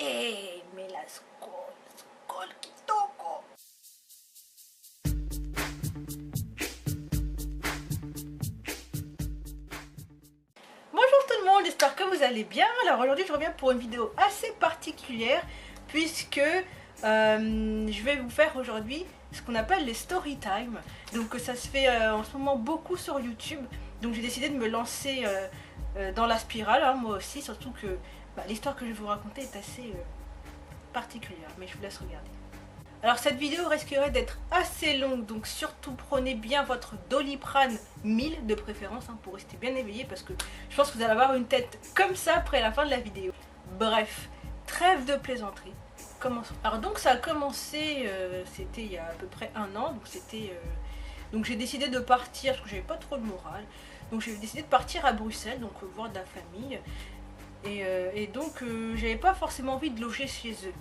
mais la skol kitoko. Bonjour tout le monde, j'espère que vous allez bien. Alors aujourd'hui je reviens pour une vidéo assez particulière puisque je vais vous faire aujourd'hui ce qu'on appelle les story time. Donc ça se fait en ce moment beaucoup sur YouTube. Donc j'ai décidé de me lancer dans la spirale, hein, moi aussi, surtout que l'histoire que je vais vous raconter est assez particulière, mais je vous laisse regarder. Alors cette vidéo risquerait d'être assez longue, donc surtout prenez bien votre Doliprane 1000 de préférence hein, pour rester bien éveillé parce que je pense que vous allez avoir une tête comme ça après la fin de la vidéo. Bref, trêve de plaisanterie, commençons. Alors donc ça a commencé, c'était il y a à peu près un an, donc c'était... donc j'ai décidé de partir parce que j'avais pas trop de morale. Donc j'ai décidé de partir à Bruxelles, donc voir de la famille. Et donc j'avais pas forcément envie de loger chez eux.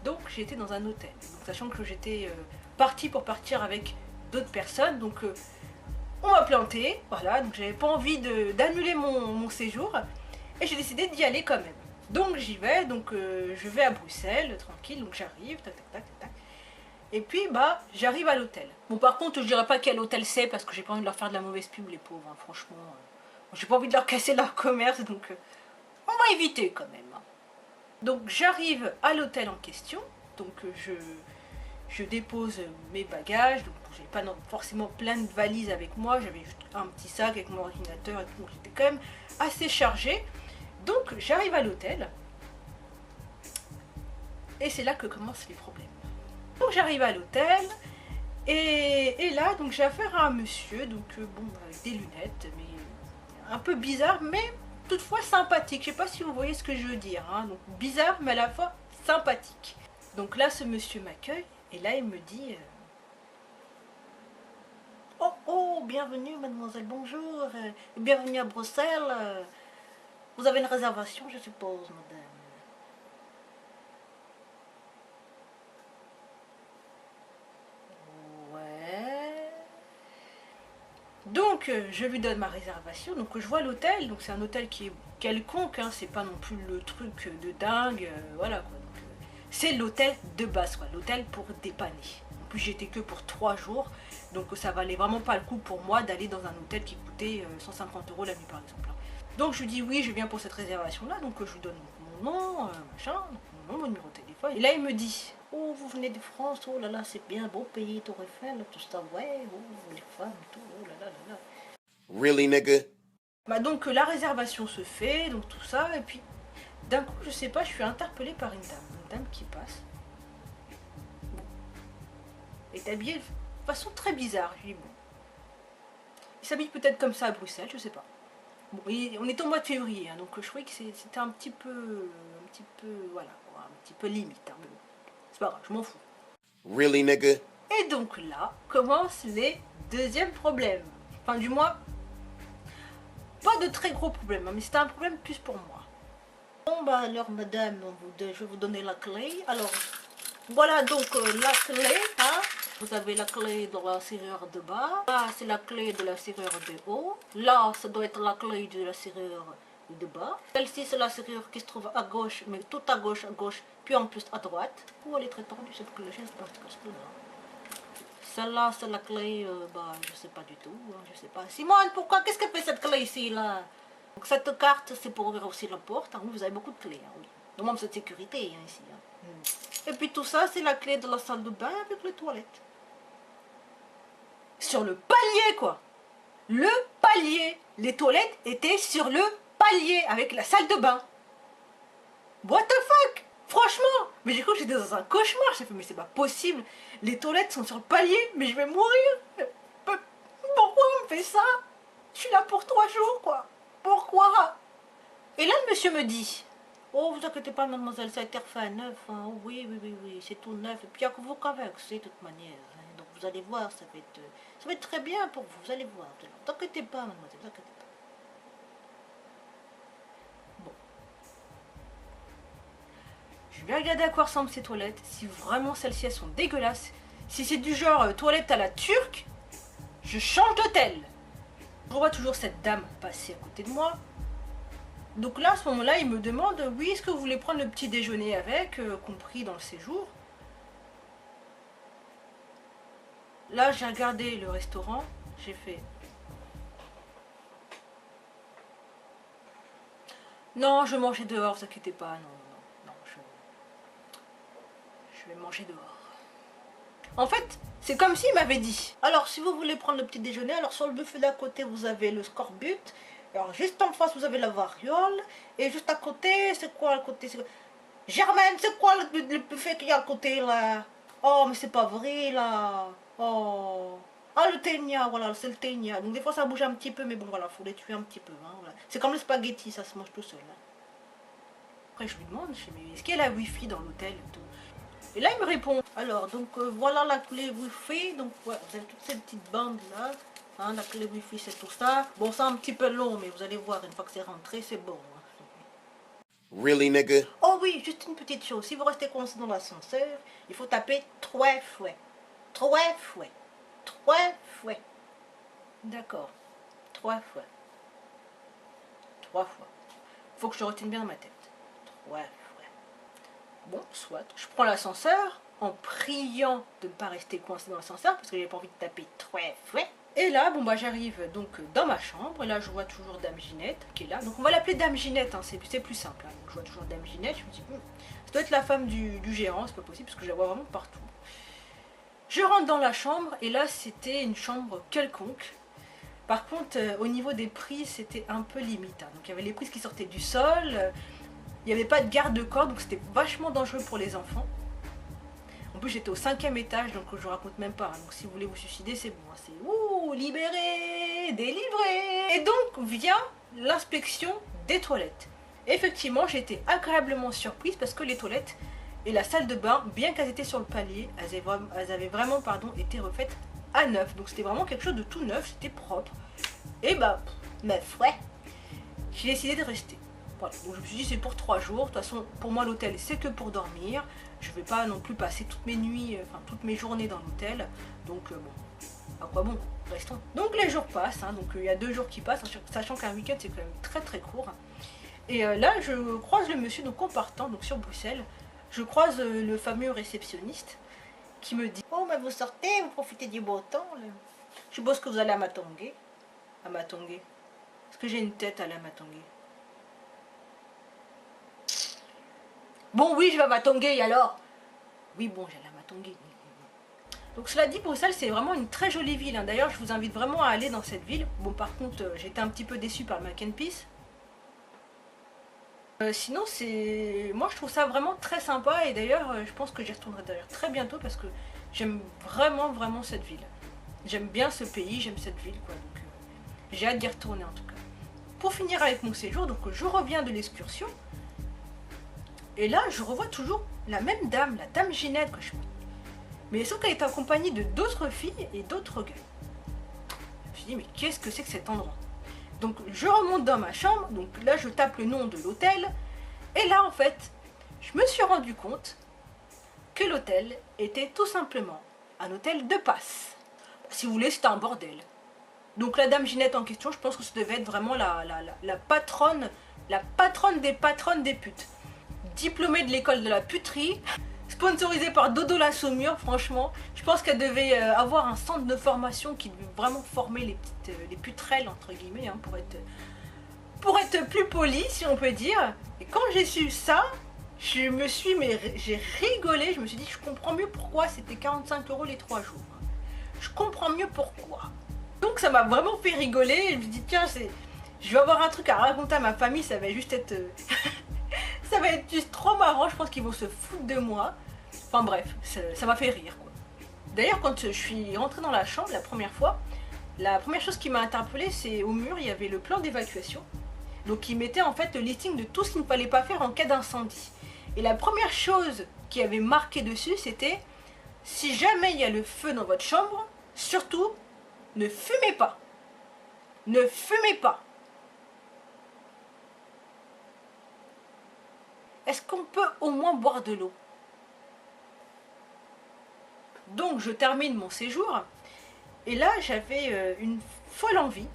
Donc j'ai été dans un hôtel, donc, sachant que j'étais partie pour partir avec d'autres personnes. Donc on m'a planté, voilà, donc j'avais pas envie d'annuler mon séjour. Et j'ai décidé d'y aller quand même. Donc j'y vais, donc je vais à Bruxelles, tranquille, donc j'arrive, tac tac tac tac. Et puis j'arrive à l'hôtel. Bon par contre je dirais pas quel hôtel c'est parce que j'ai pas envie de leur faire de la mauvaise pub les pauvres, hein, franchement. J'ai pas envie de leur casser leur commerce donc on va éviter quand même. Donc j'arrive à l'hôtel en question, donc je dépose mes bagages, donc j'ai pas forcément plein de valises avec moi, j'avais juste un petit sac avec mon ordinateur et tout, donc j'étais quand même assez chargée. Donc j'arrive à l'hôtel et c'est là que commencent les problèmes. Donc j'arrive à l'hôtel et là donc j'ai affaire à un monsieur donc bon avec des lunettes mais un peu bizarre mais toutefois sympathique. Je sais pas si vous voyez ce que je veux dire hein. Donc bizarre mais à la fois sympathique. Donc là ce monsieur m'accueille et là il me dit oh bienvenue mademoiselle, bonjour, bienvenue à Bruxelles, vous avez une réservation je suppose madame. Donc je lui donne ma réservation, donc je vois l'hôtel, donc c'est un hôtel qui est quelconque, hein, c'est pas non plus le truc de dingue, voilà quoi. C'est l'hôtel de base, quoi, l'hôtel pour dépanner. En plus j'étais que pour 3 jours, donc ça valait vraiment pas le coup pour moi d'aller dans un hôtel qui coûtait 150 € la nuit par exemple. Donc je lui dis oui je viens pour cette réservation là, donc je lui donne mon nom, machin, mon nom, mon numéro de téléphone, et là il me dit oh, vous venez de France, oh là là, c'est bien, beau pays, Tour Eiffel, tout ça, ouais, oh, les femmes, tout, oh là là là là. Really, nigga? Donc la réservation se fait, donc tout ça, et puis d'un coup, je sais pas, je suis interpellée par une dame qui passe. Bon. Elle est habillée de façon très bizarre, je dis bon. Il s'habille peut-être comme ça à Bruxelles, je sais pas. Bon, on est au mois de février, hein, donc je trouvais que c'était un petit peu, voilà, un petit peu limite, hein, mais bon. C'est pas grave, je m'en fous. Really, nigga? Et donc là, commencent les deuxièmes problèmes. Enfin, du moins, pas de très gros problèmes, hein, mais c'était un problème plus pour moi. Bon, alors, madame, je vais vous donner la clé. Alors, voilà donc la clé, hein. Vous avez la clé de la serrure de bas. Là, c'est la clé de la serrure de haut. Là, ça doit être la clé de la serrure de bas. Celle-ci, c'est la serrure qui se trouve à gauche, mais tout à gauche, puis en plus à droite. Oh, elle est très tendue cette clé, j'espère que c'est là. Celle-là, c'est la clé, je sais pas du tout, hein, je sais pas. Simone, pourquoi, qu'est-ce que fait cette clé ici, là? Donc cette carte, c'est pour ouvrir aussi la porte. Hein, vous avez beaucoup de clés, hein, oui. Demande cette sécurité, hein, ici. Hein. Et puis tout ça, c'est la clé de la salle de bain avec les toilettes. Sur le palier, quoi. Le palier. Les toilettes étaient sur le palier avec la salle de bain. What the fuck? Franchement, mais j'ai cru que j'étais dans un cauchemar. J'ai fait mais c'est pas possible. Les toilettes sont sur le palier, mais je vais mourir. Pourquoi on me fait ça? Je suis là pour 3 jours, quoi. Pourquoi? Et là le monsieur me dit oh vous inquiétez pas mademoiselle, ça a été refait à neuf, hein. Oh, oui, c'est tout neuf. Et puis il n'y a que vous qu'avec, de toute manière. Hein. Donc vous allez voir, ça va être très bien pour vous, vous allez voir. Ne vous inquiétez pas mademoiselle, ne vous inquiétez pas. Bon. Je vais regarder à quoi ressemblent ces toilettes, si vraiment celles-ci elles sont dégueulasses. Si c'est du genre toilette à la turque, je change d'hôtel. Je vois toujours cette dame passer à côté de moi. Donc là, à ce moment-là, il me demande, oui, est-ce que vous voulez prendre le petit déjeuner avec, compris dans le séjour? Là, j'ai regardé le restaurant, j'ai fait... Non, je vais manger dehors, vous inquiétez pas, non, non, non, je vais manger dehors. En fait, c'est comme s'il m'avait dit. Alors, si vous voulez prendre le petit déjeuner, alors sur le buffet d'à côté, vous avez le scorbut. Alors, juste en face, vous avez la variole. Et juste à côté, c'est quoi à côté? Germaine, c'est quoi le buffet qu'il y a à côté, là? Oh, mais c'est pas vrai, là. Oh. Ah, le ténia, voilà, c'est le ténia. Donc, des fois, ça bouge un petit peu, mais bon, voilà, faut les tuer un petit peu. Hein, voilà. C'est comme le spaghetti, ça se mange tout seul. Hein. Après, je lui demande, je dis, mais est-ce qu'il y a la wifi dans l'hôtel et tout? Et là, il me répond, alors, donc voilà la clé Wi-Fi, donc ouais, vous avez toutes ces petites bandes là, hein, la clé Wi-Fi c'est tout ça. Bon, c'est un petit peu long, mais vous allez voir, une fois que c'est rentré, c'est bon. Hein. Really, nigga? Oh oui, juste une petite chose, si vous restez coincé dans l'ascenseur, il faut taper 3 fois. 3 fois. 3 fois. D'accord. 3 fois. 3 fois. Faut que je retienne bien dans ma tête. 3 fois. Bon, soit. Je prends l'ascenseur en priant de ne pas rester coincé dans l'ascenseur parce que j'ai pas envie de taper 3 fois. Et là, bon bah j'arrive donc dans ma chambre et là je vois toujours Dame Ginette qui est là. Donc on va l'appeler Dame Ginette, hein, c'est plus simple. Hein. Donc, je vois toujours Dame Ginette, je me dis, ça doit être la femme du gérant, c'est pas possible parce que je la vois vraiment partout. Je rentre dans la chambre et là c'était une chambre quelconque. Par contre, au niveau des prises, c'était un peu limite. Hein. Donc il y avait les prises qui sortaient du sol. Il n'y avait pas de garde-corps, donc c'était vachement dangereux pour les enfants. En plus, j'étais au 5e étage, donc je vous raconte même pas. Hein. Donc si vous voulez vous suicider, c'est bon. C'est ouh, libéré, délivré. Et donc vient l'inspection des toilettes. Effectivement, j'ai été agréablement surprise parce que les toilettes et la salle de bain, bien qu'elles étaient sur le palier, elles avaient vraiment été refaites à neuf. Donc c'était vraiment quelque chose de tout neuf, c'était propre. Et bah, meuf, ouais, j'ai décidé de rester. Voilà, donc je me suis dit c'est pour 3 jours, de toute façon pour moi l'hôtel c'est que pour dormir, je vais pas non plus passer toutes mes nuits, enfin toutes mes journées dans l'hôtel, donc bon, à quoi bon, restons. Donc les jours passent, hein, donc il y a 2 jours qui passent, sachant qu'un week-end c'est quand même très très court. Et là je croise le monsieur, donc en partant, donc sur Bruxelles, je croise le fameux réceptionniste qui me dit, oh mais vous sortez, vous profitez du beau temps, là. Je suppose que vous allez à Matongué. À Matongué. Est-ce que j'ai une tête à la Matongué? Bon, oui, je vais à Matongué, et alors? Oui, bon, j'allais à Matongué. Donc, cela dit, Bruxelles, c'est vraiment une très jolie ville. Hein. D'ailleurs, je vous invite vraiment à aller dans cette ville. Bon, par contre, j'étais un petit peu déçue par Mac and Peace. Sinon, moi, je trouve ça vraiment très sympa. Et d'ailleurs, je pense que j'y retournerai d'ailleurs très bientôt parce que j'aime vraiment, vraiment cette ville. J'aime bien ce pays, j'aime cette ville, quoi. Donc, j'ai hâte d'y retourner, en tout cas. Pour finir avec mon séjour, donc, je reviens de l'excursion. Et là, je revois toujours la même dame, la dame Ginette, que je me dis. Mais sauf qu'elle est accompagnée de d'autres filles et d'autres gars. Je me suis dit, mais qu'est-ce que c'est que cet endroit? Donc, je remonte dans ma chambre. Donc là, je tape le nom de l'hôtel. Et là, en fait, je me suis rendu compte que l'hôtel était tout simplement un hôtel de passe. Si vous voulez, c'était un bordel. Donc la dame Ginette en question, je pense que ça devait être vraiment la patronne des putes. Diplômée de l'école de la puterie, sponsorisée par Dodo la Saumure, franchement. Je pense qu'elle devait avoir un centre de formation qui devait vraiment former les putrelles, entre guillemets, hein, pour être plus poli, si on peut dire. Et quand j'ai su ça, j'ai rigolé, je me suis dit, je comprends mieux pourquoi c'était 45 € les 3 jours. Je comprends mieux pourquoi. Donc ça m'a vraiment fait rigoler, je me suis dit, tiens, je vais avoir un truc à raconter à ma famille, ça va juste être... ça va être juste trop marrant, je pense qu'ils vont se foutre de moi. Enfin bref, ça m'a fait rire, quoi. D'ailleurs, quand je suis rentrée dans la chambre la première fois, la première chose qui m'a interpellée, c'est au mur, il y avait le plan d'évacuation. Donc il mettait en fait le listing de tout ce qu'il ne fallait pas faire en cas d'incendie. Et la première chose qui avait marqué dessus, c'était si jamais il y a le feu dans votre chambre, surtout, ne fumez pas. Ne fumez pas. Est-ce qu'on peut au moins boire de l'eau? Donc je termine mon séjour. Et là, j'avais une folle envie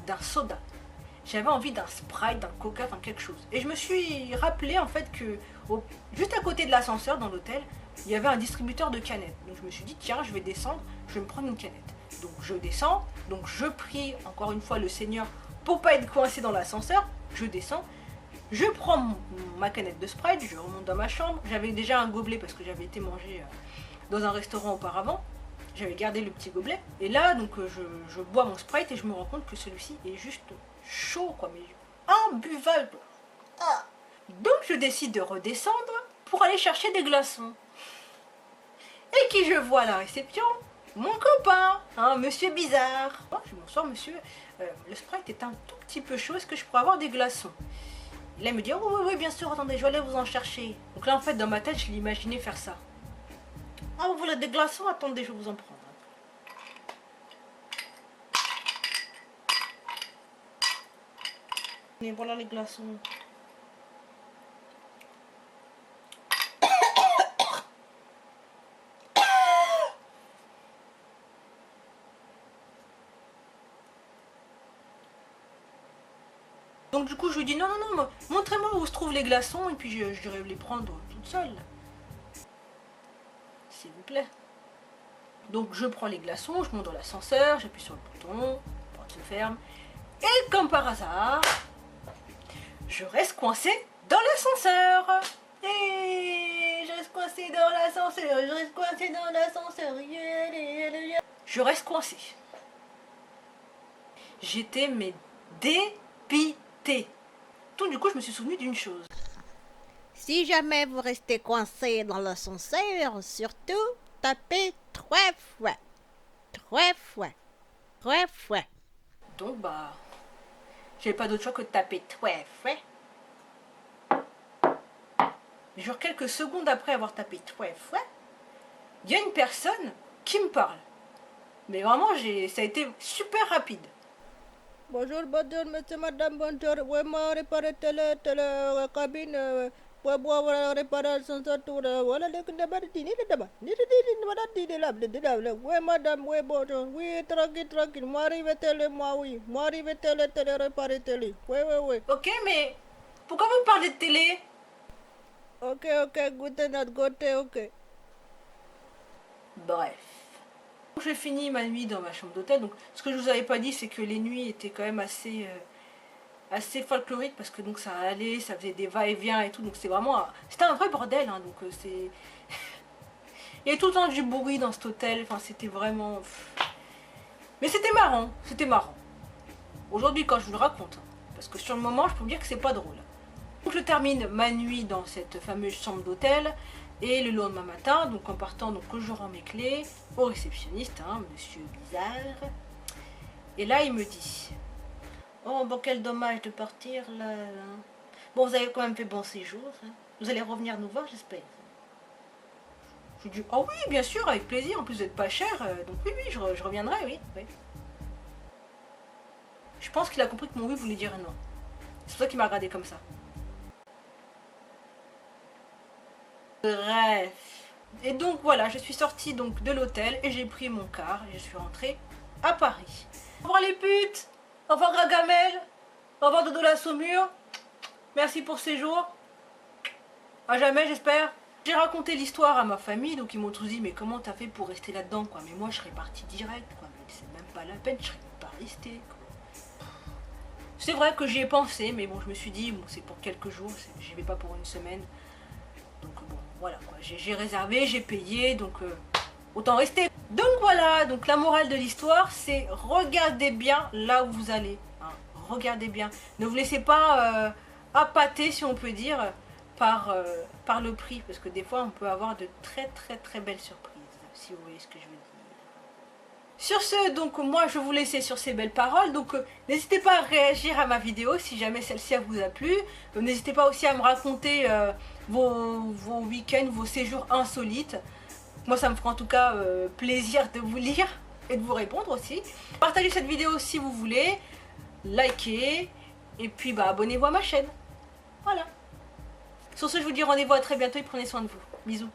d'un soda. j'avais envie d'un Sprite, d'un Coca, enfin quelque chose. Et je me suis rappelé en fait que juste à côté de l'ascenseur dans l'hôtel, il y avait un distributeur de canettes. Donc je me suis dit tiens, je vais descendre, je vais me prendre une canette. Donc je descends, donc je prie encore une fois le Seigneur pour pas être coincé dans l'ascenseur. Je descends, je prends ma canette de Sprite, je remonte dans ma chambre. J'avais déjà un gobelet parce que j'avais été manger dans un restaurant auparavant. J'avais gardé le petit gobelet. Et là, donc je bois mon Sprite et je me rends compte que celui-ci est juste chaud, quoi, mais imbuvable. Ah. Donc je décide de redescendre pour aller chercher des glaçons. Et qui je vois à la réception? Mon copain, hein, monsieur Bizarre. Oh, bonsoir monsieur, le Sprite est un tout petit peu chaud, est-ce que je pourrais avoir des glaçons? Et là il me dit, oh oui, oui, bien sûr, attendez, je vais aller vous en chercher. Donc là en fait dans ma tête je l'imaginais faire ça. Ah vous voulez des glaçons? Attendez, je vais vous en prendre. Et voilà les glaçons. Donc du coup je lui dis non, non, non, montrez-moi où se trouvent les glaçons et puis j'irai les prendre toute seule. S'il vous plaît. Donc je prends les glaçons, je monte dans l'ascenseur, j'appuie sur le bouton, la porte se ferme. Et comme par hasard, je reste coincée dans l'ascenseur. Et je reste coincée dans l'ascenseur, je reste coincée dans l'ascenseur. Je reste coincée. J'étais mais dépitée. Donc du coup je me suis souvenu d'une chose. Si jamais vous restez coincé dans l'ascenseur, surtout tapez 3 fois. 3 fois. 3 fois. Donc bah, j'avais pas d'autre choix que de taper 3 fois. Genre quelques secondes après avoir tapé 3 fois, il y a une personne qui me parle. Mais vraiment, ça a été super rapide. Bonjour, bonjour, monsieur, madame, bonjour. Oui, moi, réparer telle cabine. Oui, moi, réparer l'ascenseur. Voilà, oui, madame, oui, bonjour. Oui, tranquille, tranquille. Moi, arrive telle, moi, oui. Moi, arrive telle, réparer telle. Oui, oui, oui. Ok, mais pourquoi vous parlez de télé? Ok, gute Nacht, ok. Bref. J'ai fini ma nuit dans ma chambre d'hôtel. Donc, ce que je vous avais pas dit, c'est que les nuits étaient quand même assez folkloriques parce que donc ça allait, ça faisait des va-et-vient et tout. Donc c'était vraiment, c'était un vrai bordel. Hein, donc c'est, il y avait tout le temps du bruit dans cet hôtel. Enfin, c'était vraiment. Mais c'était marrant, c'était marrant. Aujourd'hui, quand je vous le raconte, parce que sur le moment, je peux vous dire que c'est pas drôle. Donc je termine ma nuit dans cette fameuse chambre d'hôtel et le lendemain matin, donc en partant, donc je rends mes clés au réceptionniste, hein, monsieur Bizarre. Et là il me dit, oh bon quel dommage de partir là. Bon vous avez quand même fait bon séjour, hein. Vous allez revenir nous voir j'espère. Je lui dis, oh oui bien sûr avec plaisir, en plus vous n'êtes pas cher, donc oui je reviendrai, oui. Je pense qu'il a compris que mon oui voulait dire non. C'est pour ça qu'il m'a regardé comme ça. Bref. Et donc voilà, je suis sortie donc de l'hôtel et j'ai pris mon car et je suis rentrée à Paris. Au revoir les putes, au revoir Gargamel, au revoir Dodo la Saumure. Merci pour ces jours. À jamais j'espère. J'ai raconté l'histoire à ma famille, donc ils m'ont tous dit mais comment t'as fait pour rester là-dedans quoi. Mais moi je serais partie direct quoi, mais c'est même pas la peine, je serais pas restée quoi. C'est vrai que j'y ai pensé, mais bon je me suis dit bon c'est pour quelques jours, j'y vais pas pour une semaine. Donc bon, voilà quoi, j'ai réservé, j'ai payé, donc autant rester. Donc voilà, donc la morale de l'histoire, c'est regardez bien là où vous allez. Hein, regardez bien. Ne vous laissez pas appâter, si on peut dire, par le prix. Parce que des fois, on peut avoir de très belles surprises, si vous voyez ce que je veux dire. Sur ce, donc moi je vais vous laisser sur ces belles paroles, donc n'hésitez pas à réagir à ma vidéo si jamais celle-ci vous a plu, n'hésitez pas aussi à me raconter vos week-ends, vos séjours insolites, moi ça me fera en tout cas plaisir de vous lire et de vous répondre aussi. Partagez cette vidéo si vous voulez, likez et puis bah, abonnez-vous à ma chaîne, voilà. Sur ce je vous dis rendez-vous à très bientôt et prenez soin de vous, bisous.